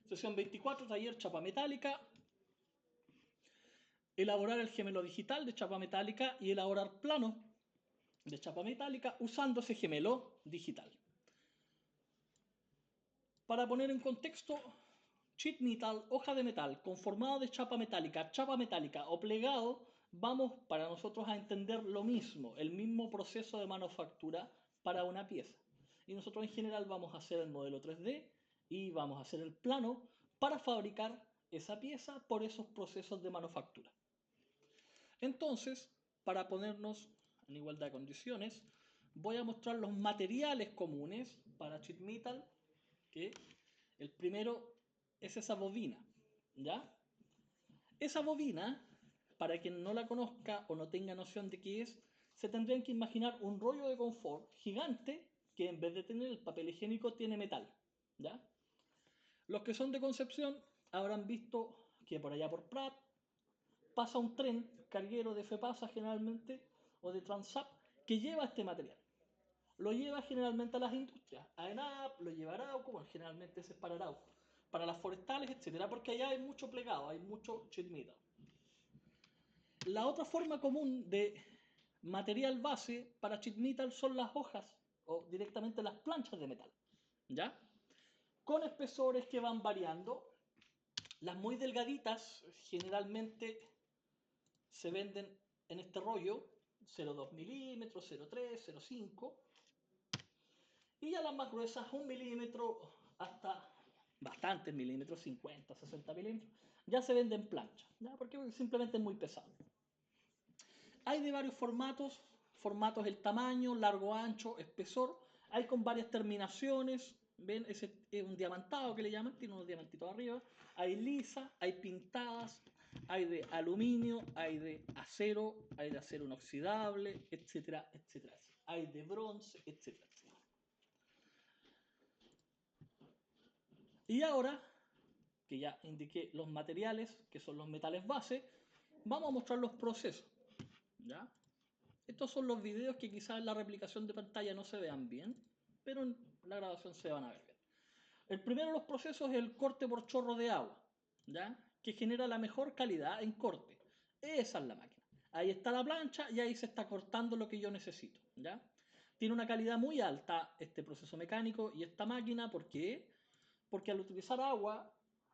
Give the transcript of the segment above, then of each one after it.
Sesión 24, taller chapa metálica. Elaborar el gemelo digital de chapa metálica y elaborar planos de chapa metálica usando ese gemelo digital. Para poner en contexto, sheet metal, hoja de metal, conformado de chapa metálica o plegado, vamos para nosotros a entender lo mismo, el mismo proceso de manufactura para una pieza. Y nosotros en general vamos a hacer el modelo 3D y vamos a hacer el plano para fabricar esa pieza por esos procesos de manufactura. Entonces, para ponernos en igualdad de condiciones, voy a mostrar los materiales comunes para sheet metal, que el primero es esa bobina, ¿ya? Esa bobina, para quien no la conozca o no tenga noción de qué es, se tendrían que imaginar un rollo de confort gigante que en vez de tener el papel higiénico tiene metal, ¿ya? Los que son de Concepción habrán visto que por allá por Prat pasa un tren carguero de FEPASA generalmente o de Transap que lleva este material. Lo lleva generalmente a las industrias, a ENAP, lo lleva a Arauco, bueno, generalmente ese es para Arauco, para las forestales, etcétera, porque allá hay mucho plegado, hay mucho sheet metal. La otra forma común de material base para sheet metal son las hojas o directamente las planchas de metal, ¿ya? Con espesores que van variando. Las muy delgaditas generalmente se venden en este rollo 0,2 milímetros, 0,3, 0,5. Y ya las más gruesas, 1 milímetro hasta bastantes milímetros, 50, 60 milímetros, ya se venden planchas, ¿ya? Porque simplemente es muy pesado. Hay de varios formatos, el tamaño, largo, ancho, espesor, hay con varias terminaciones, ven, ese es un diamantado que le llaman, tiene unos diamantitos arriba, hay lisas, hay pintadas, hay de aluminio, hay de acero inoxidable, etcétera, etcétera, hay de bronce, etcétera, etcétera. Y ahora, que ya indiqué los materiales, que son los metales base, vamos a mostrar los procesos, ¿ya? Estos son los videos que quizás en la replicación de pantalla no se vean bien, pero en la grabación se van a ver bien. El primero de los procesos es el corte por chorro de agua, ¿ya? Que genera la mejor calidad en corte. Esa es la máquina. Ahí está la plancha y ahí se está cortando lo que yo necesito, ¿ya? Tiene una calidad muy alta este proceso mecánico y esta máquina, ¿por qué? Porque al utilizar agua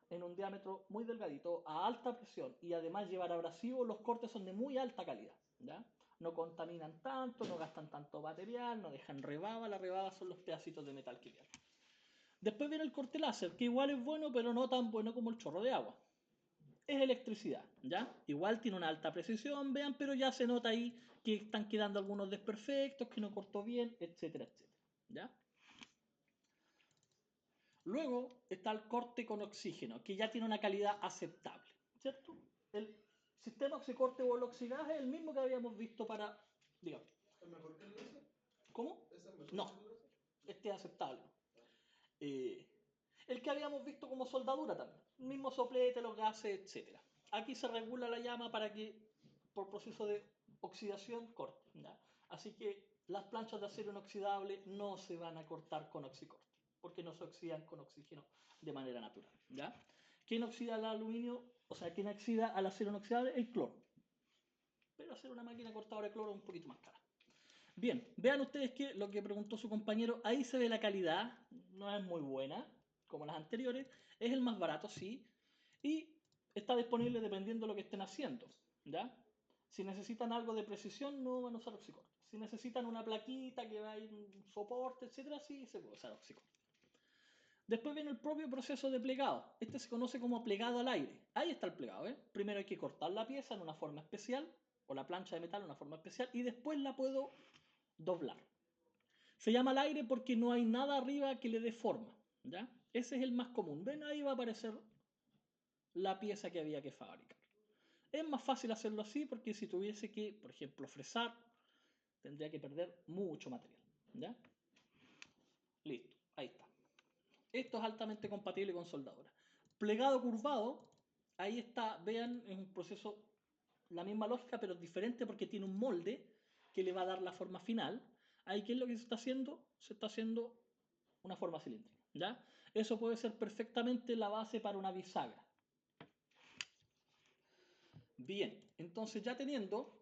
en un diámetro muy delgadito, a alta presión y además llevar abrasivo, los cortes son de muy alta calidad, ¿ya? No contaminan tanto, no gastan tanto material, no dejan rebaba, la rebaba son los pedacitos de metal que quedan. Después viene el corte láser, que igual es bueno, pero no tan bueno como el chorro de agua. Es electricidad, ¿ya? Igual tiene una alta precisión, vean, pero ya se nota ahí que están quedando algunos desperfectos, que no cortó bien, etcétera, etcétera, ¿ya? Luego está el corte con oxígeno, que ya tiene una calidad aceptable, ¿cierto? El sistema oxicorte o el oxidaje es el mismo que habíamos visto para, digamos. ¿Es mejor que el láser? ¿Cómo? ¿Es mejor No, que el láser? este es aceptable. El que habíamos visto como soldadura también, el mismo soplete, los gases, etc. Aquí se regula la llama para que, por proceso de oxidación, corte, ¿ya? Así que las planchas de acero inoxidable no se van a cortar con oxicorte, porque no se oxidan con oxígeno de manera natural, ¿ya? ¿Quién oxida el aluminio? O sea, ¿quién oxida al acero inoxidable? El cloro. Pero hacer una máquina cortadora de cloro es un poquito más cara. Bien, vean ustedes que lo que preguntó su compañero, ahí se ve la calidad, no es muy buena, como las anteriores, es el más barato, sí, y está disponible dependiendo de lo que estén haciendo, ¿ya? Si necesitan algo de precisión, no van a usar oxicorte. Si necesitan una plaquita que va a ir un soporte, etcétera, sí se puede usar oxicorte. Después viene el propio proceso de plegado. Este se conoce como plegado al aire. Ahí está el plegado, ¿eh? Primero hay que cortar la pieza en una forma especial, o la plancha de metal en una forma especial, y después la puedo doblar. Se llama al aire porque no hay nada arriba que le dé forma, ¿ya? Ese es el más común. Ven, ahí va a aparecer la pieza que había que fabricar. Es más fácil hacerlo así porque si tuviese que, por ejemplo, fresar, tendría que perder mucho material, ¿ya? Listo, ahí está. Esto es altamente compatible con soldadura. Plegado curvado, ahí está, vean, es un proceso, la misma lógica, pero diferente porque tiene un molde que le va a dar la forma final. Ahí, ¿qué es lo que se está haciendo? Se está haciendo una forma cilíndrica, ¿ya? Eso puede ser perfectamente la base para una bisagra. Bien, entonces ya teniendo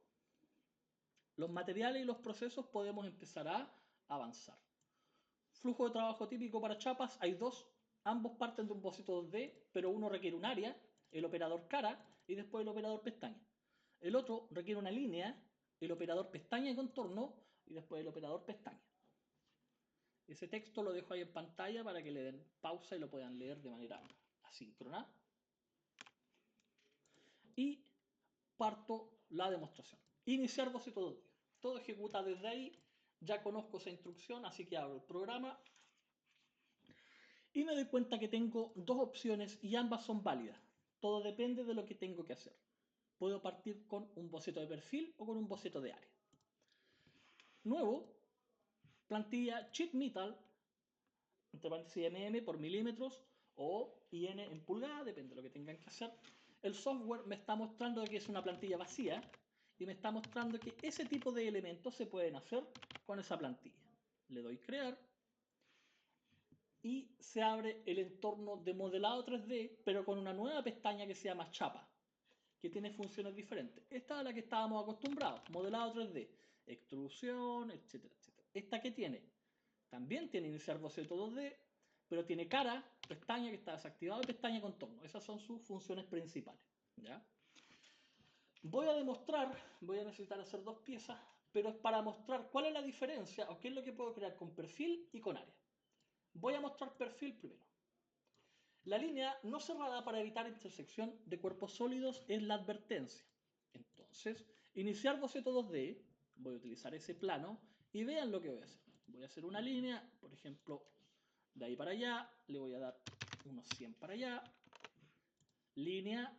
los materiales y los procesos podemos empezar a avanzar. Flujo de trabajo típico para chapas, hay dos, ambos parten de un boceto 2D, pero uno requiere un área, el operador cara, y después el operador pestaña. El otro requiere una línea, el operador pestaña y contorno, y después el operador pestaña. Ese texto lo dejo ahí en pantalla para que le den pausa y lo puedan leer de manera asíncrona. Y parto la demostración. Iniciar boceto 2D. Todo ejecuta desde ahí. Ya conozco esa instrucción, así que abro el programa. Y me doy cuenta que tengo dos opciones y ambas son válidas. Todo depende de lo que tengo que hacer. Puedo partir con un boceto de perfil o con un boceto de área. Nuevo, plantilla sheet metal, entre paréntesis mm por milímetros o in en pulgada, depende de lo que tengan que hacer. El software me está mostrando que es una plantilla vacía y me está mostrando que ese tipo de elementos se pueden hacer con esa plantilla. Le doy crear y se abre el entorno de modelado 3D, pero con una nueva pestaña que se llama chapa, que tiene funciones diferentes. Esta es a la que estábamos acostumbrados, modelado 3D, extrusión, etcétera, etcétera. ¿Esta qué tiene? También tiene iniciar boceto 2D, pero tiene cara, pestaña que está desactivada y pestaña contorno. Esas son sus funciones principales. ¿Ya? Voy a demostrar, voy a necesitar hacer dos piezas, pero es para mostrar cuál es la diferencia o qué es lo que puedo crear con perfil y con área. Voy a mostrar perfil primero. La línea no cerrada para evitar intersección de cuerpos sólidos es la advertencia. Entonces, iniciar boceto 2D, voy a utilizar ese plano y vean lo que voy a hacer. Voy a hacer una línea, por ejemplo, de ahí para allá, le voy a dar unos 100 para allá, línea,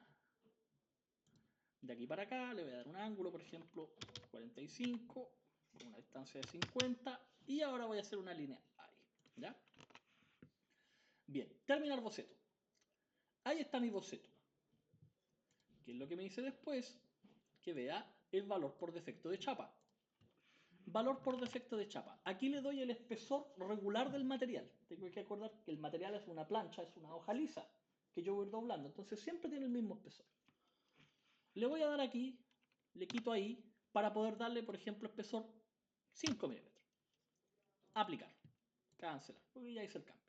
de aquí para acá, le voy a dar un ángulo, por ejemplo, 45, con una distancia de 50, y ahora voy a hacer una línea ahí, ¿ya? Bien, terminar boceto. Ahí está mi boceto. ¿Qué es lo que me dice después? Que vea el valor por defecto de chapa. Valor por defecto de chapa. Aquí le doy el espesor regular del material. Tengo que acordar que el material es una plancha, es una hoja lisa, que yo voy a ir doblando. Entonces siempre tiene el mismo espesor. Le voy a dar aquí, le quito ahí, para poder darle, por ejemplo, espesor 5 milímetros. Aplicar. Cancelar. Porque ya hice el cambio.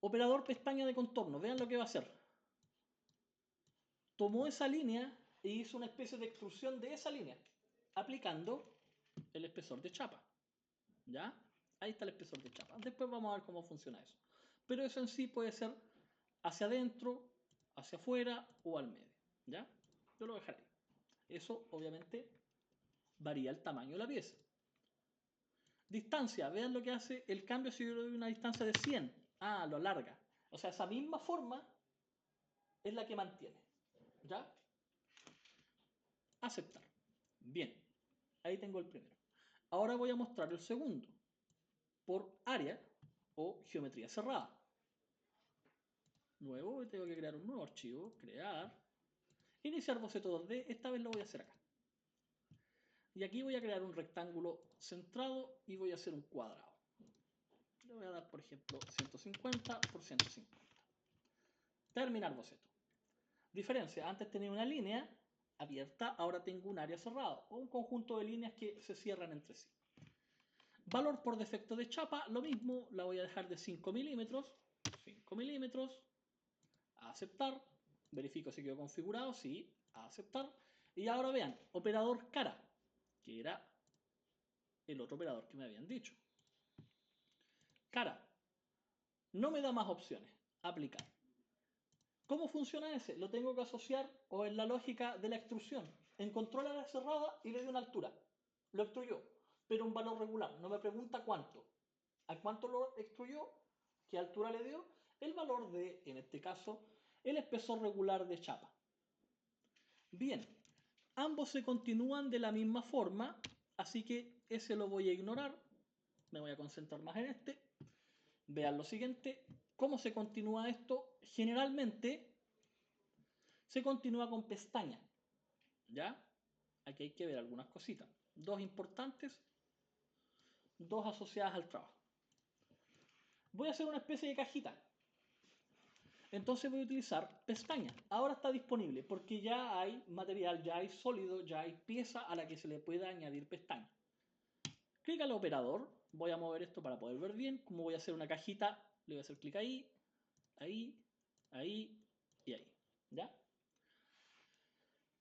Operador pestaña de contorno. Vean lo que va a hacer. Tomó esa línea e hizo una especie de extrusión de esa línea, aplicando el espesor de chapa. ¿Ya? Ahí está el espesor de chapa. Después vamos a ver cómo funciona eso. Pero eso en sí puede ser hacia adentro, hacia afuera o al medio. ¿Ya? Yo lo dejaré. Eso obviamente varía el tamaño de la pieza. Distancia. Vean lo que hace el cambio si yo le doy una distancia de 100. Ah, lo alarga. O sea, esa misma forma es la que mantiene. ¿Ya? Aceptar. Bien. Ahí tengo el primero. Ahora voy a mostrar el segundo. Por área o geometría cerrada. Nuevo, tengo que crear un nuevo archivo. Crear. Iniciar boceto 2D. Esta vez lo voy a hacer acá. Y aquí voy a crear un rectángulo centrado y voy a hacer un cuadrado. Le voy a dar, por ejemplo, 150 por 150. Terminar boceto. Diferencia, antes tenía una línea abierta, ahora tengo un área cerrada o un conjunto de líneas que se cierran entre sí. Valor por defecto de chapa, lo mismo, la voy a dejar de 5 milímetros. 5 milímetros. A aceptar. Verifico si quedó configurado, sí, a aceptar. Y ahora vean, operador cara, que era el otro operador que me habían dicho. Cara, no me da más opciones. Aplicar. ¿Cómo funciona ese? Lo tengo que asociar o en la lógica de la extrusión. Encontró la área cerrada y le dio una altura. Lo extruyó, pero un valor regular. No me pregunta cuánto. ¿A cuánto lo extruyó? ¿Qué altura le dio? El valor de, en este caso, el espesor regular de chapa. Bien, ambos se continúan de la misma forma, así que ese lo voy a ignorar. Me voy a concentrar más en este. Vean lo siguiente. ¿Cómo se continúa esto? Generalmente se continúa con pestaña. ¿Ya? Aquí hay que ver algunas cositas. Dos importantes, dos asociadas al trabajo. Voy a hacer una especie de cajita. Entonces voy a utilizar pestaña. Ahora está disponible porque ya hay material, ya hay sólido, ya hay pieza a la que se le pueda añadir pestaña. Clic al operador. Voy a mover esto para poder ver bien. Como voy a hacer una cajita, le voy a hacer clic ahí, ahí, ahí y ahí. ¿Ya?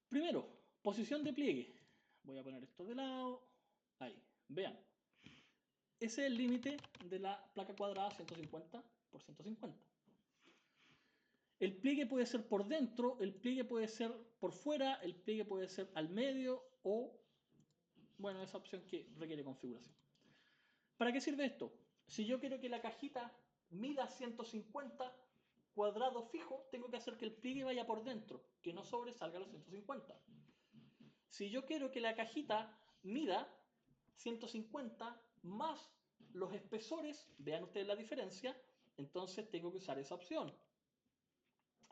Primero, posición de pliegue. Voy a poner esto de lado. Ahí. Vean. Ese es el límite de la placa cuadrada 150 por 150. El pliegue puede ser por dentro, el pliegue puede ser por fuera, el pliegue puede ser al medio o, bueno, esa opción que requiere configuración. ¿Para qué sirve esto? Si yo quiero que la cajita mida 150 cuadrados fijo, tengo que hacer que el pliegue vaya por dentro, que no sobresalga los 150. Si yo quiero que la cajita mida 150 más los espesores, vean ustedes la diferencia, entonces tengo que usar esa opción.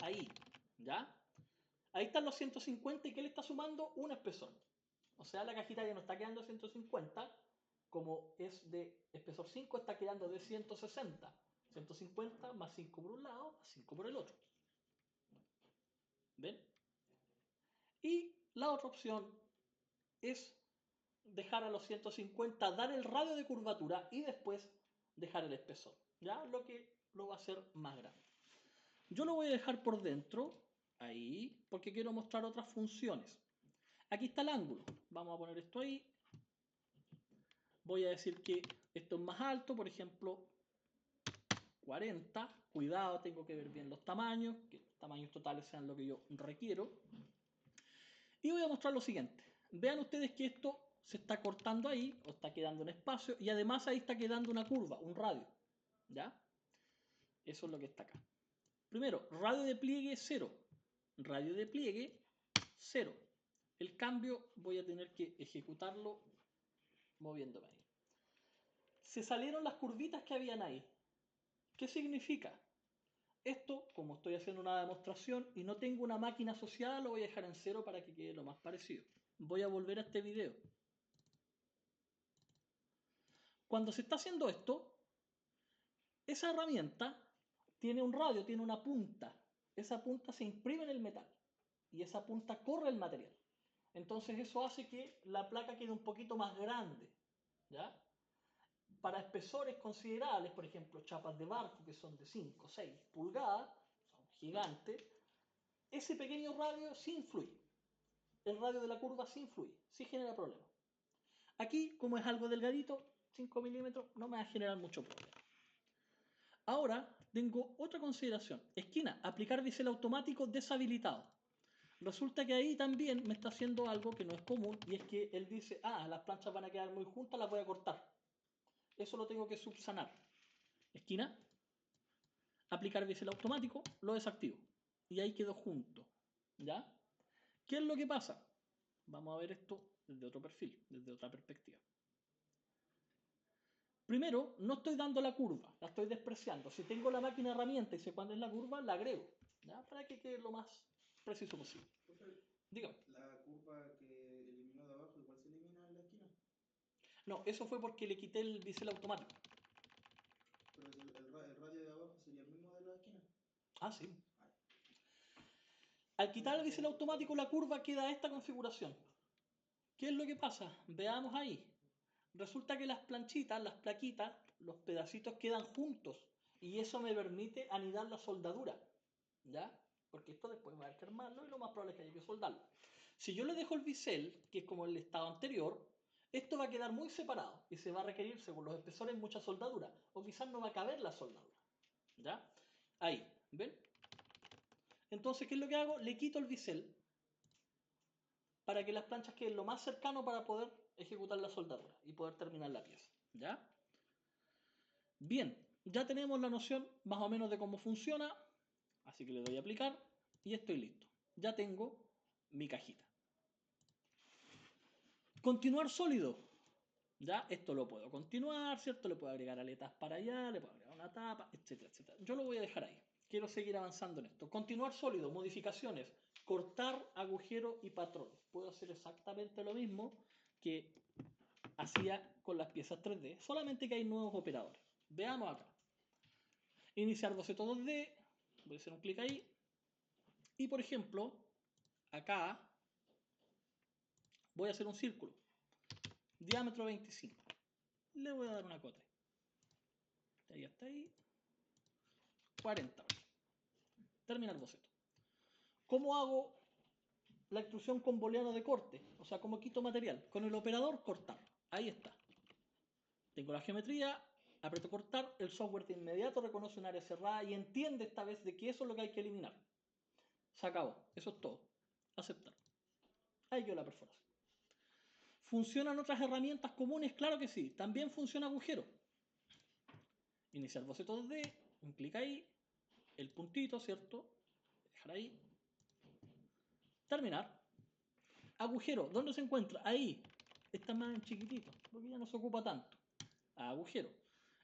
Ahí, ¿ya? Ahí están los 150 y ¿qué le está sumando? Un espesor. O sea, la cajita ya no está quedando 150, como es de espesor 5, está quedando de 160. 150 más 5 por un lado, más 5 por el otro. ¿Ven? Y la otra opción es dejar a los 150, dar el radio de curvatura y después dejar el espesor. ¿Ya? Lo que lo va a hacer más grande. Yo lo voy a dejar por dentro, ahí, porque quiero mostrar otras funciones. Aquí está el ángulo. Vamos a poner esto ahí. Voy a decir que esto es más alto, por ejemplo, 40. Cuidado, tengo que ver bien los tamaños, que los tamaños totales sean lo que yo requiero. Y voy a mostrar lo siguiente. Vean ustedes que esto se está cortando ahí, o está quedando un espacio, y además ahí está quedando una curva, un radio. ¿Ya? Eso es lo que está acá. Primero, radio de pliegue 0. Radio de pliegue 0. El cambio voy a tener que ejecutarlo moviéndome ahí. Se salieron las curvitas que habían ahí. ¿Qué significa? Esto, como estoy haciendo una demostración y no tengo una máquina asociada, lo voy a dejar en 0 para que quede lo más parecido. Voy a volver a este video. Cuando se está haciendo esto, esa herramienta tiene un radio, tiene una punta. Esa punta se imprime en el metal y esa punta corre el material. Entonces eso hace que la placa quede un poquito más grande. ¿Ya? Para espesores considerables, por ejemplo, chapas de barco que son de 5 o 6 pulgadas, son gigantes, ese pequeño radio sí influye. El radio de la curva sí influye, sí genera problemas. Aquí, como es algo delgadito, 5 milímetros, no me va a generar mucho problema. Ahora tengo otra consideración. Esquina, aplicar bisel automático deshabilitado. Resulta que ahí también me está haciendo algo que no es común y es que él dice, las planchas van a quedar muy juntas, las voy a cortar. Eso lo tengo que subsanar. Esquina, aplicar bisel automático, lo desactivo. Y ahí quedó junto. ¿Ya? ¿Qué es lo que pasa? Vamos a ver esto desde otro perfil, desde otra perspectiva. Primero, no estoy dando la curva, la estoy despreciando. Si tengo la máquina herramienta y sé cuándo es la curva, la agrego. ¿Ya? Para que quede lo más preciso posible. Dígame. ¿La curva que eliminó de abajo igual se elimina en la esquina? No, eso fue porque le quité el bisel automático. Pero el radio de abajo sería el mismo de la esquina. Ah, sí. Al quitar el bisel automático, la curva queda a esta configuración. ¿Qué es lo que pasa? Veamos ahí. Resulta que las planchitas, las plaquitas, los pedacitos quedan juntos y eso me permite anidar la soldadura, ¿ya? Porque esto después va a haber que armarlo y lo más probable es que haya que soldarlo. Si yo le dejo el bisel, que es como el estado anterior, esto va a quedar muy separado y se va a requerir, según los espesores, mucha soldadura o quizás no va a caber la soldadura, ¿ya? Ahí, ¿ven? Entonces, ¿qué es lo que hago? Le quito el bisel para que las planchas queden lo más cercano para poder ejecutar la soldadura y poder terminar la pieza. ¿Ya? Bien, ya tenemos la noción más o menos de cómo funciona, así que le doy a aplicar y estoy listo. Ya tengo mi cajita. Continuar sólido. Ya, esto lo puedo continuar, ¿cierto? Le puedo agregar aletas para allá, le puedo agregar una tapa, etcétera, etcétera. Yo lo voy a dejar ahí. Quiero seguir avanzando en esto. Continuar sólido, modificaciones, cortar agujero y patrón. Puedo hacer exactamente lo mismo que hacía con las piezas 3D, solamente que hay nuevos operadores. Veamos acá. Iniciar boceto 2D, voy a hacer un clic ahí. Y por ejemplo, acá voy a hacer un círculo, diámetro 25. Le voy a dar una cota. De ahí hasta ahí, 40. Terminar boceto. ¿Cómo hago la extrusión con booleano de corte? O sea, ¿cómo quito material? Con el operador cortar. Ahí está. Tengo la geometría, aprieto cortar, el software de inmediato reconoce un área cerrada y entiende esta vez de que eso es lo que hay que eliminar. Se acabó. Eso es todo. Aceptar. Ahí quedó la perforación. ¿Funcionan otras herramientas comunes? Claro que sí. También funciona agujero. Iniciar boceto 2D, un clic ahí, el puntito, ¿cierto? Dejar ahí. Terminar. Agujero, ¿dónde se encuentra? Ahí. Está más en chiquitito, porque ya no se ocupa tanto. Agujero.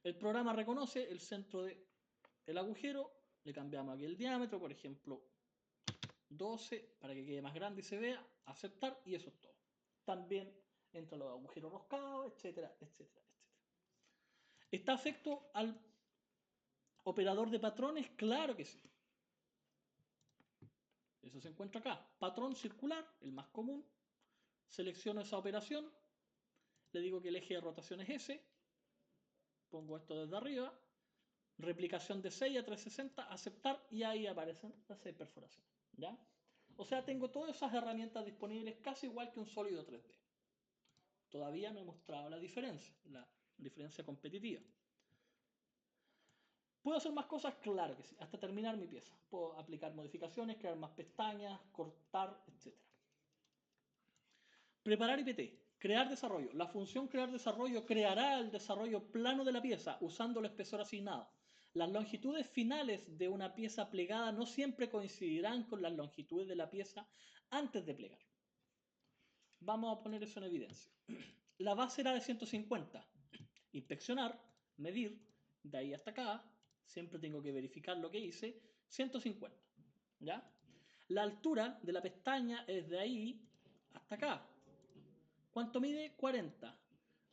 El programa reconoce el centro del agujero, le cambiamos aquí el diámetro, por ejemplo, 12, para que quede más grande y se vea, aceptar, y eso es todo. También entran los agujeros roscados, etcétera, etcétera, etcétera. ¿Está afecto al operador de patrones? Claro que sí. Eso se encuentra acá. Patrón circular, el más común. Selecciono esa operación. Le digo que el eje de rotación es ese. Pongo esto desde arriba. Replicación de 6 a 360, aceptar, y ahí aparecen las 6 perforaciones. ¿Ya? O sea, tengo todas esas herramientas disponibles casi igual que un sólido 3D. Todavía no he mostrado la diferencia competitiva. ¿Puedo hacer más cosas? Claro que sí, hasta terminar mi pieza. Puedo aplicar modificaciones, crear más pestañas, cortar, etc. Preparar IPT. Crear desarrollo. La función crear desarrollo creará el desarrollo plano de la pieza usando el espesor asignado. Las longitudes finales de una pieza plegada no siempre coincidirán con las longitudes de la pieza antes de plegar. Vamos a poner eso en evidencia. La base era de 150. Inspeccionar, medir, de ahí hasta acá. Siempre tengo que verificar lo que hice. 150. ¿Ya? La altura de la pestaña es de ahí hasta acá. ¿Cuánto mide? 40.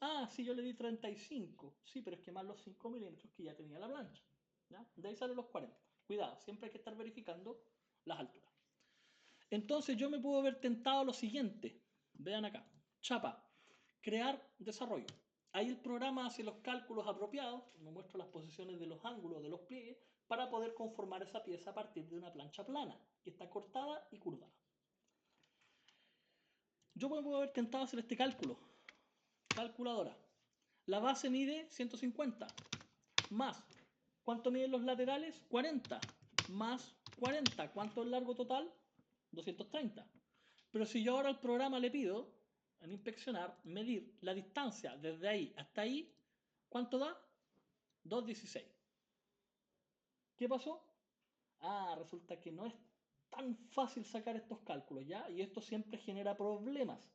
Ah, sí, yo le di 35. Sí, pero es que más los 5 milímetros que ya tenía la plancha. ¿Ya? De ahí salen los 40. Cuidado, siempre hay que estar verificando las alturas. Entonces yo me puedo haber tentado lo siguiente. Vean acá. Chapa. Crear desarrollo. Ahí el programa hace los cálculos apropiados, me muestra las posiciones de los ángulos de los pliegues, para poder conformar esa pieza a partir de una plancha plana, que está cortada y curvada. Yo me puedo haber tentado hacer este cálculo. Calculadora. La base mide 150, más, ¿cuánto miden los laterales? 40, más 40, ¿cuánto es el largo total? 230. Pero si yo ahora al programa le pido, en inspeccionar, medir la distancia desde ahí hasta ahí, ¿cuánto da? 216. ¿Qué pasó? Ah, resulta que no es tan fácil sacar estos cálculos, ¿ya? Y esto siempre genera problemas.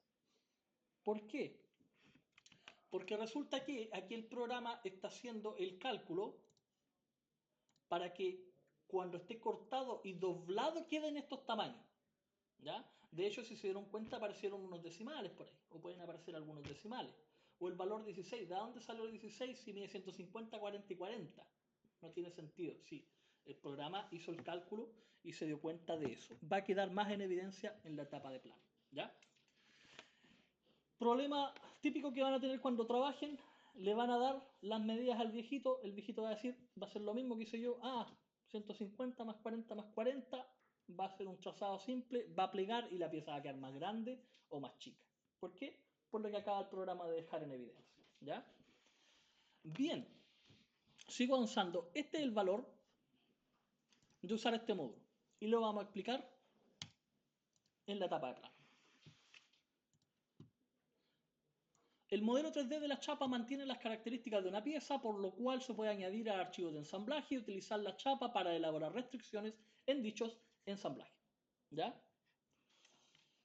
¿Por qué? Porque resulta que aquí el programa está haciendo el cálculo para que cuando esté cortado y doblado queden estos tamaños. ¿Ya? De hecho, si se dieron cuenta, aparecieron unos decimales por ahí, o pueden aparecer algunos decimales. O el valor 16, ¿de dónde salió el 16 si mide 150, 40 y 40? No tiene sentido, sí. El programa hizo el cálculo y se dio cuenta de eso. Va a quedar más en evidencia en la etapa de plano. ¿Ya? Problema típico que van a tener cuando trabajen, le van a dar las medidas al viejito, el viejito va a decir, va a ser lo mismo que hice yo, 150 más 40 más 40, va a ser un trazado simple, va a plegar y la pieza va a quedar más grande o más chica. ¿Por qué? Por lo que acaba el programa de dejar en evidencia. ¿Ya? Bien, sigo avanzando. Este es el valor de usar este módulo y lo vamos a explicar en la etapa de plano. El modelo 3D de la chapa mantiene las características de una pieza, por lo cual se puede añadir a archivos de ensamblaje y utilizar la chapa para elaborar restricciones en dichos ensamblajes. ¿Ya?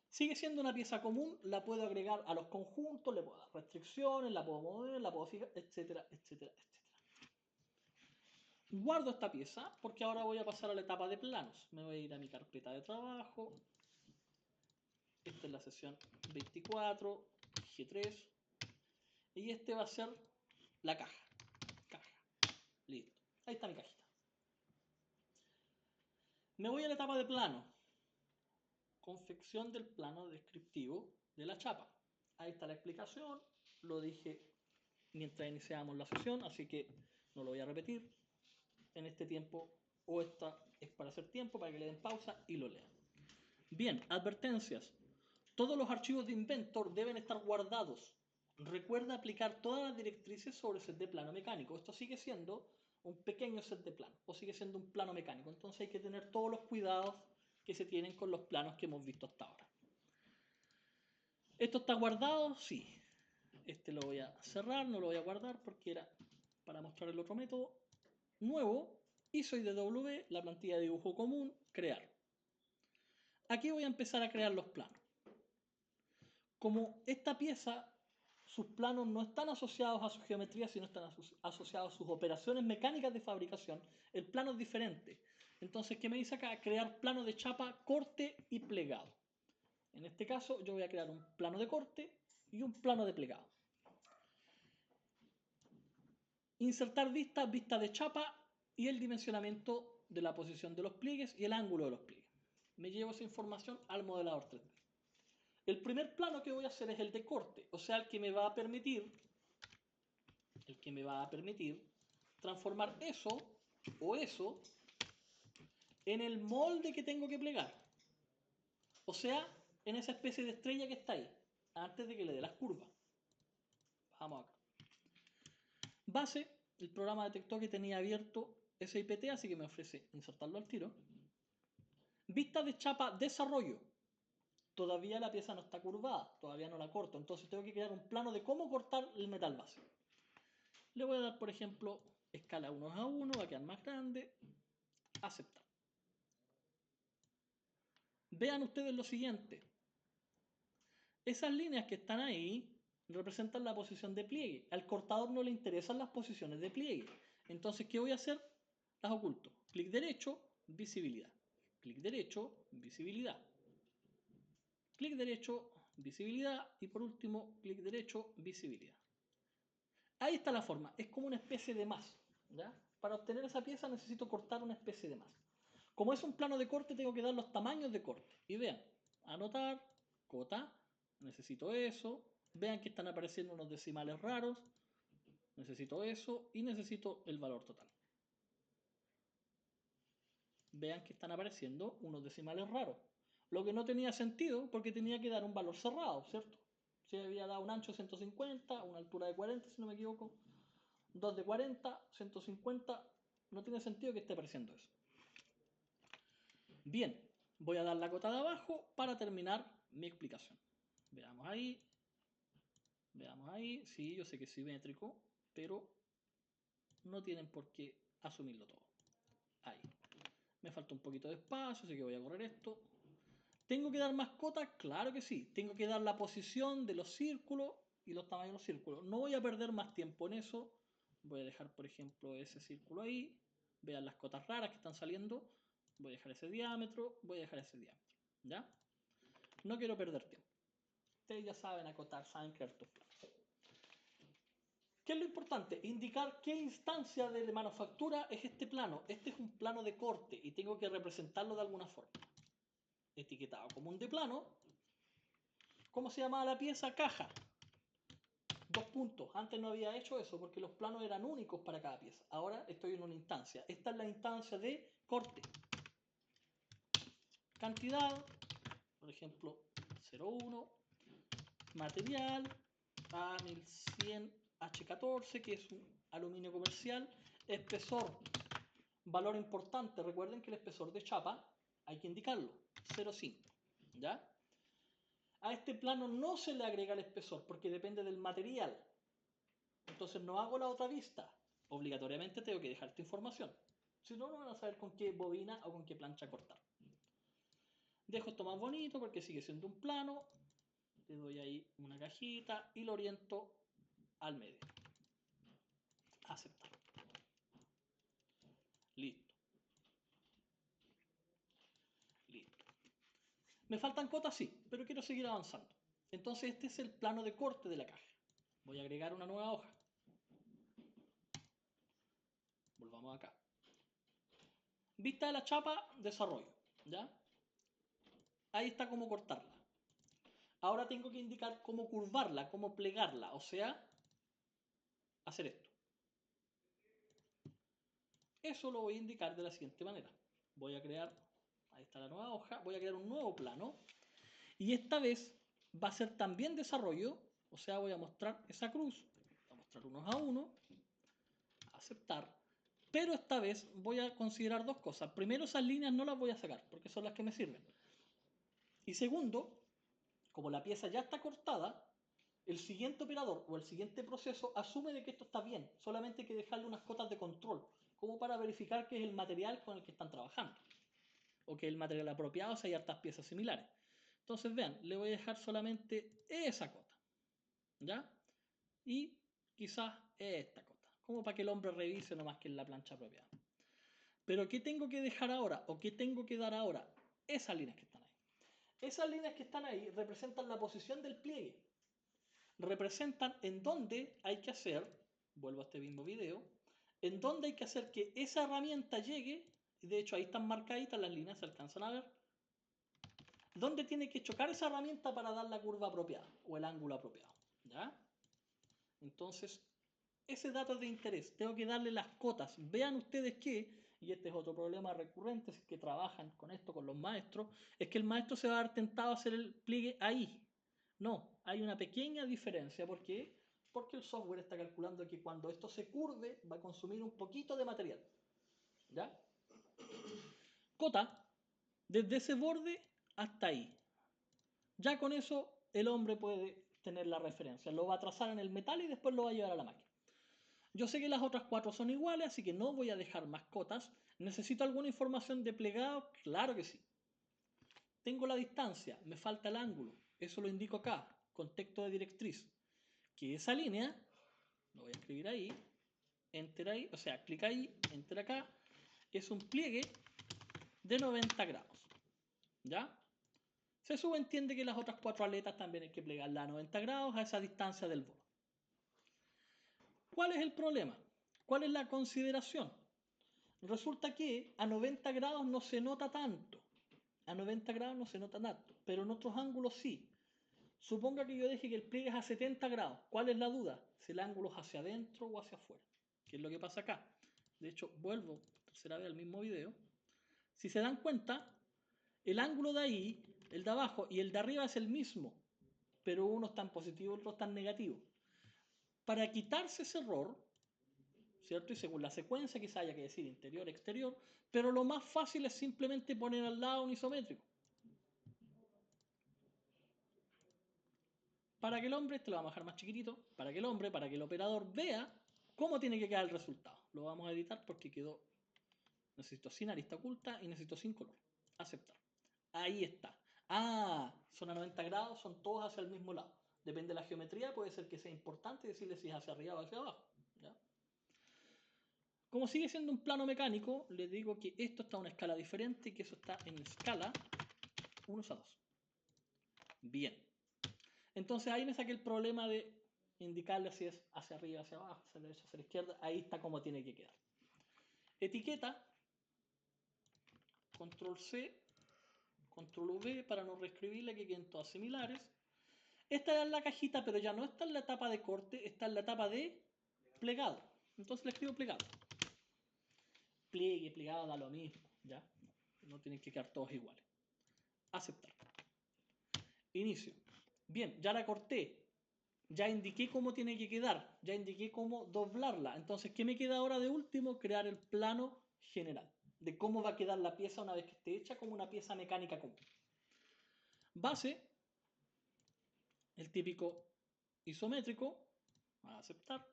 Sigue siendo una pieza común, la puedo agregar a los conjuntos, le puedo dar restricciones, la puedo mover, la puedo fijar, etcétera, etcétera, etcétera. Guardo esta pieza porque ahora voy a pasar a la etapa de planos. Me voy a ir a mi carpeta de trabajo. Esta es la sesión 24, G3. Y este va a ser la caja. Listo. Ahí está mi cajita. Me voy a la etapa de plano. Confección del plano descriptivo de la chapa. Ahí está la explicación. Lo dije mientras iniciábamos la sesión, así que no lo voy a repetir en este tiempo, o esta es para hacer tiempo, para que le den pausa y lo lean. Bien, advertencias. Todos los archivos de Inventor deben estar guardados. Recuerda aplicar todas las directrices sobre el set de plano mecánico. Esto sigue siendo un pequeño set de plano, o sigue siendo un plano mecánico. Entonces hay que tener todos los cuidados que se tienen con los planos que hemos visto hasta ahora. ¿Esto está guardado? Sí. Este lo voy a cerrar, no lo voy a guardar porque era para mostrar el otro método. Nuevo, ISO y DW, la plantilla de dibujo común, crear. Aquí voy a empezar a crear los planos. Como esta pieza, sus planos no están asociados a su geometría, sino están asociados a sus operaciones mecánicas de fabricación, el plano es diferente. Entonces, ¿qué me dice acá? Crear plano de chapa, corte y plegado. En este caso, yo voy a crear un plano de corte y un plano de plegado. Insertar vista, vista de chapa y el dimensionamiento de la posición de los pliegues y el ángulo de los pliegues. Me llevo esa información al modelador 3D. El primer plano que voy a hacer es el de corte, o sea, el que me va a permitir transformar eso o eso en el molde que tengo que plegar. O sea, en esa especie de estrella que está ahí, antes de que le dé las curvas. Vamos acá. Base, el programa detectó que tenía abierto SIPT, así que me ofrece insertarlo al tiro. Vista de chapa, desarrollo. Todavía la pieza no está curvada, todavía no la corto, entonces tengo que crear un plano de cómo cortar el metal base. Le voy a dar, por ejemplo, escala 1:1, va a quedar más grande, aceptar. Vean ustedes lo siguiente. Esas líneas que están ahí representan la posición de pliegue. Al cortador no le interesan las posiciones de pliegue. Entonces, ¿qué voy a hacer? Las oculto. Clic derecho, visibilidad. Clic derecho, visibilidad. Clic derecho, visibilidad. Y por último, clic derecho, visibilidad. Ahí está la forma. Es como una especie de más. ¿Ya? Para obtener esa pieza necesito cortar una especie de más. Como es un plano de corte, tengo que dar los tamaños de corte. Y vean, anotar, cota, necesito eso. Vean que están apareciendo unos decimales raros. Necesito eso y necesito el valor total. Vean que están apareciendo unos decimales raros. Lo que no tenía sentido porque tenía que dar un valor cerrado, ¿cierto? Si había dado un ancho de 150, una altura de 40, si no me equivoco, 2 de 40, 150, no tiene sentido que esté apareciendo eso. Bien, voy a dar la cota de abajo para terminar mi explicación. Veamos ahí. Veamos ahí. Sí, yo sé que es simétrico, pero no tienen por qué asumirlo todo. Ahí. Me falta un poquito de espacio, así que voy a correr esto. ¿Tengo que dar más cotas? Claro que sí. Tengo que dar la posición de los círculos y los tamaños de los círculos. No voy a perder más tiempo en eso. Voy a dejar, por ejemplo, ese círculo ahí. Vean las cotas raras que están saliendo. Voy a dejar ese diámetro. Voy a dejar ese diámetro. ¿Ya? No quiero perder tiempo. Ustedes ya saben acotar, saben crear tus planos. ¿Qué es lo importante? Indicar qué instancia de manufactura es este plano. Este es un plano de corte y tengo que representarlo de alguna forma. Etiquetado como un de plano. ¿Cómo se llamaba la pieza? Caja. 2 puntos. Antes no había hecho eso porque los planos eran únicos para cada pieza. Ahora estoy en una instancia. Esta es la instancia de corte. Cantidad, por ejemplo, 0,1. Material, A1100 H14, que es un aluminio comercial. Espesor, valor importante. Recuerden que el espesor de chapa hay que indicarlo, 0,5. ¿Ya? A este plano no se le agrega el espesor porque depende del material. Entonces no hago la otra vista. Obligatoriamente tengo que dejar esta información. Si no, no van a saber con qué bobina o con qué plancha cortar. Dejo esto más bonito porque sigue siendo un plano. Le doy ahí una cajita y lo oriento al medio. Aceptar. Listo. Listo. ¿Me faltan cotas? Sí, pero quiero seguir avanzando. Entonces este es el plano de corte de la caja. Voy a agregar una nueva hoja. Volvamos acá. Vista de la chapa, desarrollo, ¿ya? Ahí está cómo cortarla. Ahora tengo que indicar cómo curvarla, cómo plegarla, o sea, hacer esto. Eso lo voy a indicar de la siguiente manera. Voy a crear, ahí está la nueva hoja, voy a crear un nuevo plano y esta vez va a ser también desarrollo, o sea, voy a mostrar esa cruz, voy a mostrar unos a uno, aceptar, pero esta vez voy a considerar dos cosas. Primero, esas líneas no las voy a sacar porque son las que me sirven. Y segundo, como la pieza ya está cortada, el siguiente operador o el siguiente proceso asume de que esto está bien, solamente hay que dejarle unas cotas de control, como para verificar que es el material con el que están trabajando, o que es el material apropiado si hay hartas piezas similares. Entonces vean, le voy a dejar solamente esa cota, ¿ya? Y quizás esta cota, como para que el hombre revise nomás que es la plancha apropiada. Pero ¿qué tengo que dejar ahora? ¿O qué tengo que dar ahora? Esas líneas que están ahí. Esas líneas que están ahí representan la posición del pliegue. Representan en dónde hay que hacer, vuelvo a este mismo video, en dónde hay que hacer que esa herramienta llegue, y de hecho ahí están marcaditas las líneas, se alcanzan a ver, dónde tiene que chocar esa herramienta para dar la curva apropiada o el ángulo apropiado. ¿Ya? Entonces, ese dato es de interés, tengo que darle las cotas. Vean ustedes que, y este es otro problema recurrente, que trabajan con esto, con los maestros, es que el maestro se va a ver tentado a hacer el pliegue ahí. No, hay una pequeña diferencia. ¿Por qué? Porque el software está calculando que cuando esto se curve va a consumir un poquito de material. ¿Ya? Cota, desde ese borde hasta ahí. Ya con eso el hombre puede tener la referencia. Lo va a trazar en el metal y después lo va a llevar a la máquina. Yo sé que las otras cuatro son iguales, así que no voy a dejar más cotas. ¿Necesito alguna información de plegado? Claro que sí. Tengo la distancia, me falta el ángulo. Eso lo indico acá, contexto de directriz. Que esa línea, lo voy a escribir ahí, enter ahí, o sea, clic ahí, enter acá, es un pliegue de 90 grados. ¿Ya? Se subentiende que las otras cuatro aletas también hay que plegarlas a 90 grados a esa distancia del borde. ¿Cuál es el problema? ¿Cuál es la consideración? Resulta que a 90 grados no se nota tanto. A 90 grados no se nota tanto, pero en otros ángulos sí. Suponga que yo deje que el pliegue es a 70 grados. ¿Cuál es la duda? Si el ángulo es hacia adentro o hacia afuera. ¿Qué es lo que pasa acá? De hecho, vuelvo tercera vez al mismo video. Si se dan cuenta, el ángulo de ahí, el de abajo y el de arriba es el mismo, pero uno está en positivo y el otro está en negativo. Para quitarse ese error, ¿cierto? Y según la secuencia quizá haya que decir interior, exterior, pero lo más fácil es simplemente poner al lado un isométrico. Para que el hombre, este lo vamos a dejar más chiquitito, para que el hombre, para que el operador vea cómo tiene que quedar el resultado. Lo vamos a editar porque quedó, necesito sin arista oculta y necesito sin color. Aceptar. Ahí está. Ah, son a 90 grados, son todos hacia el mismo lado. Depende de la geometría, puede ser que sea importante decirle si es hacia arriba o hacia abajo. ¿Ya? Como sigue siendo un plano mecánico, les digo que esto está a una escala diferente y que eso está en escala 1:2. Bien. Entonces ahí me saqué el problema de indicarle si es hacia arriba, hacia abajo, hacia la derecha, hacia la izquierda. Ahí está como tiene que quedar. Etiqueta. Control C. Control V para no reescribirla, que queden todas similares. Esta es la cajita, pero ya no está en la etapa de corte, está en la etapa de plegado. Entonces le escribo plegado. Pliegue, plegado, da lo mismo, ¿ya? No tienen que quedar todos iguales. Aceptar. Inicio. Bien, ya la corté. Ya indiqué cómo tiene que quedar. Ya indiqué cómo doblarla. Entonces, ¿qué me queda ahora de último? Crear el plano general de cómo va a quedar la pieza una vez que esté hecha como una pieza mecánica común. Base, el típico isométrico. A aceptar.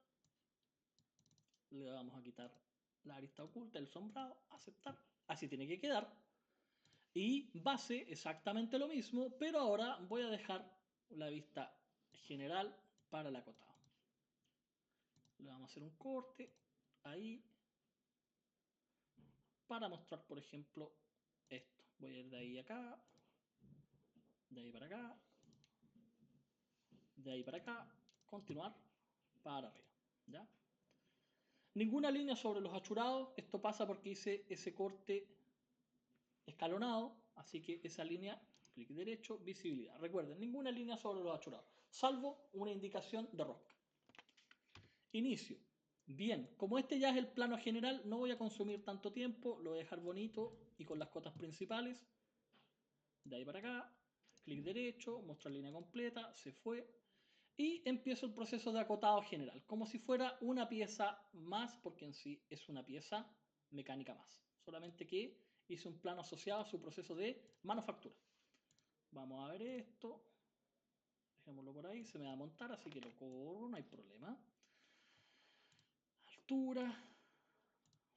Le vamos a quitar la arista oculta, el sombrado, aceptar. Así tiene que quedar. Y base, exactamente lo mismo, pero ahora voy a dejar la vista general para el acotado. Le vamos a hacer un corte ahí para mostrar, por ejemplo, esto. Voy a ir de ahí a acá, de ahí para acá, de ahí para acá, continuar para arriba. ¿Ya? Ninguna línea sobre los achurados. Esto pasa porque hice ese corte escalonado, así que esa línea, clic derecho, visibilidad. Recuerden, ninguna línea sobre los achurados, salvo una indicación de rosca. Inicio. Bien, como este ya es el plano general, no voy a consumir tanto tiempo, lo voy a dejar bonito y con las cotas principales. De ahí para acá, clic derecho, mostrar línea completa, se fue. Y empiezo el proceso de acotado general, como si fuera una pieza más, porque en sí es una pieza mecánica más. Solamente que hice un plano asociado a su proceso de manufactura. Vamos a ver esto. Dejémoslo por ahí, se me va a montar, así que lo corro, no hay problema. Altura,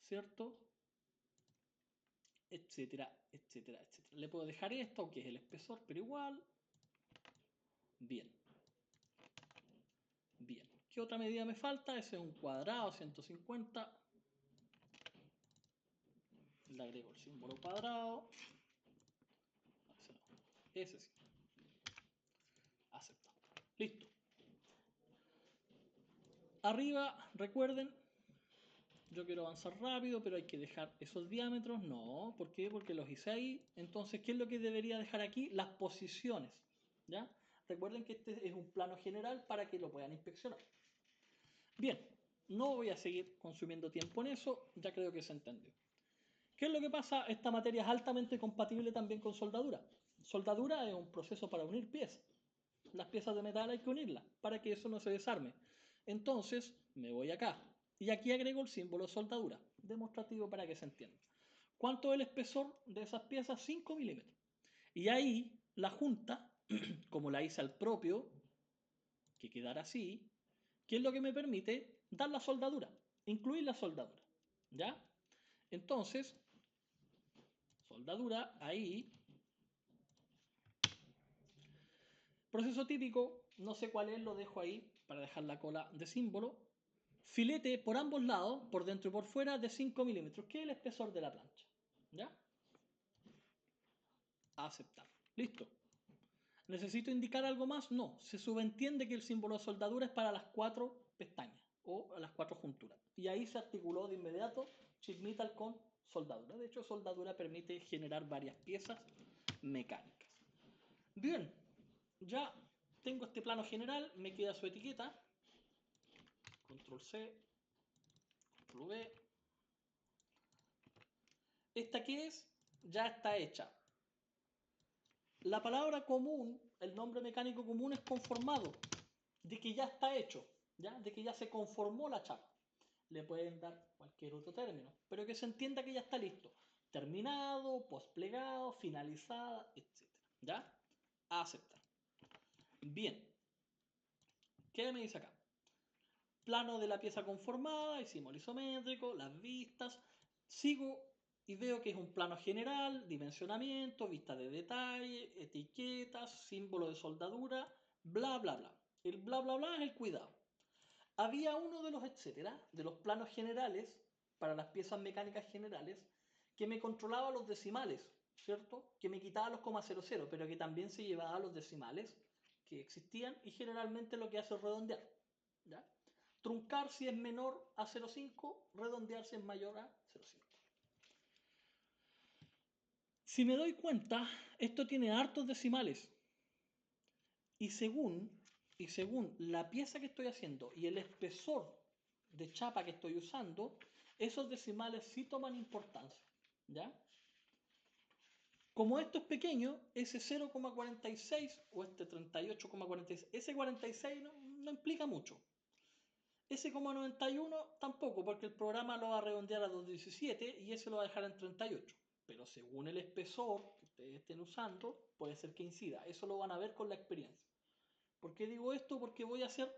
¿cierto? Etcétera, etcétera, etcétera. Le puedo dejar esto, que es el espesor, pero igual. Bien. Bien. ¿Qué otra medida me falta? Ese es un cuadrado, 150. Le agrego el símbolo cuadrado. Ese no. Ese sí. Aceptado. Listo. Arriba, recuerden, yo quiero avanzar rápido, pero hay que dejar esos diámetros. No, ¿por qué? Porque los hice ahí. Entonces, ¿qué es lo que debería dejar aquí? Las posiciones. ¿Ya? Recuerden que este es un plano general para que lo puedan inspeccionar. Bien, no voy a seguir consumiendo tiempo en eso, ya creo que se entendió. ¿Qué es lo que pasa? Esta materia es altamente compatible también con soldadura. Soldadura es un proceso para unir piezas. Las piezas de metal hay que unirlas para que eso no se desarme. Entonces me voy acá y aquí agrego el símbolo soldadura, demostrativo para que se entienda. ¿Cuánto es el espesor de esas piezas? 5 milímetros. Y ahí la junta, como la hice al propio, que quedara así, que es lo que me permite dar la soldadura, incluir la soldadura. ¿Ya? Entonces, soldadura ahí. Proceso típico, no sé cuál es, lo dejo ahí para dejar la cola de símbolo. Filete por ambos lados, por dentro y por fuera, de 5 milímetros, que es el espesor de la plancha. ¿Ya? Aceptar. Listo. ¿Necesito indicar algo más? No. Se subentiende que el símbolo de soldadura es para las 4 pestañas o las 4 junturas. Y ahí se articuló de inmediato sheet metal con soldadura. De hecho, soldadura permite generar varias piezas mecánicas. Bien, ya tengo este plano general, me queda su etiqueta. Control C, Control V. ¿Esta qué es? Ya está hecha. La palabra común, el nombre mecánico común es conformado, de que ya está hecho, ¿ya? De que ya se conformó la chapa. Le pueden dar cualquier otro término, pero que se entienda que ya está listo. Terminado, postplegado, finalizada, etc. ¿Ya? A aceptar. Bien. ¿Qué me dice acá? Plano de la pieza conformada, hicimos el isométrico, las vistas. Sigo y veo que es un plano general, dimensionamiento, vista de detalle, etiquetas, símbolo de soldadura, bla, bla, bla. El bla, bla, bla es el cuidado. Había uno de los etcétera, de los planos generales, para las piezas mecánicas generales, que me controlaba los decimales, ¿cierto? Que me quitaba los 0,00, pero que también se llevaba los decimales que existían y generalmente lo que hace es redondear, ¿ya? Truncar si es menor a 0,5, redondear si es mayor a 0,5. Si me doy cuenta, esto tiene hartos decimales. Y según la pieza que estoy haciendo y el espesor de chapa que estoy usando, esos decimales sí toman importancia. ¿Ya? Como esto es pequeño, ese 0,46 o este 38,46, ese 46 no implica mucho. Ese 0,91 tampoco, porque el programa lo va a redondear a 2,17 y ese lo va a dejar en 38. Pero según el espesor que ustedes estén usando, puede ser que incida. Eso lo van a ver con la experiencia. ¿Por qué digo esto? Porque voy a hacer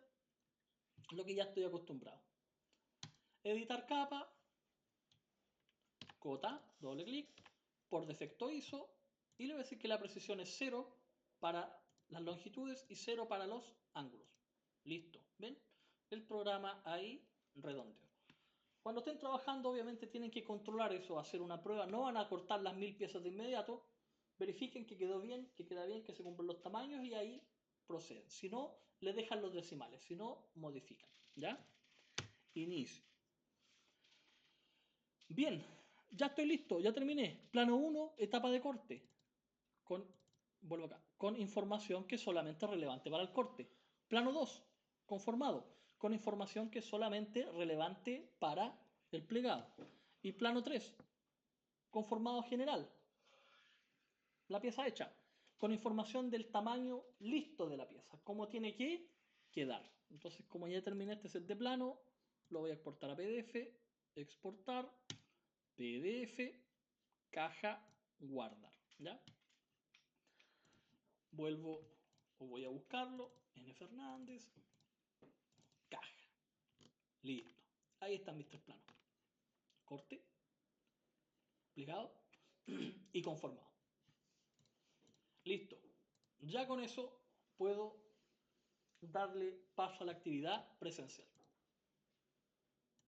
lo que ya estoy acostumbrado. Editar capa, cota, doble clic, por defecto ISO, y le voy a decir que la precisión es 0 para las longitudes y 0 para los ángulos. Listo, ¿ven? El programa ahí redondeo. Cuando estén trabajando, obviamente tienen que controlar eso, hacer una prueba. No van a cortar las 1000 piezas de inmediato. Verifiquen que quedó bien, que queda bien, que se cumplen los tamaños y ahí proceden. Si no, le dejan los decimales. Si no, modifican. ¿Ya? Inicio. Bien, ya estoy listo, ya terminé. Plano 1, etapa de corte. Vuelvo acá, con información que es solamente relevante para el corte. Plano 2, conformado, con información que es solamente relevante para el plegado. Y plano 3, conformado general, la pieza hecha, con información del tamaño listo de la pieza, cómo tiene que quedar. Entonces, como ya terminé este set de plano, lo voy a exportar a PDF, exportar, PDF, caja, guardar. ¿Ya? Vuelvo o voy a buscarlo, N. Fernández, caja. Listo. Ahí están mis tres planos. Corte, plegado y conformado. Listo. Ya con eso puedo darle paso a la actividad presencial.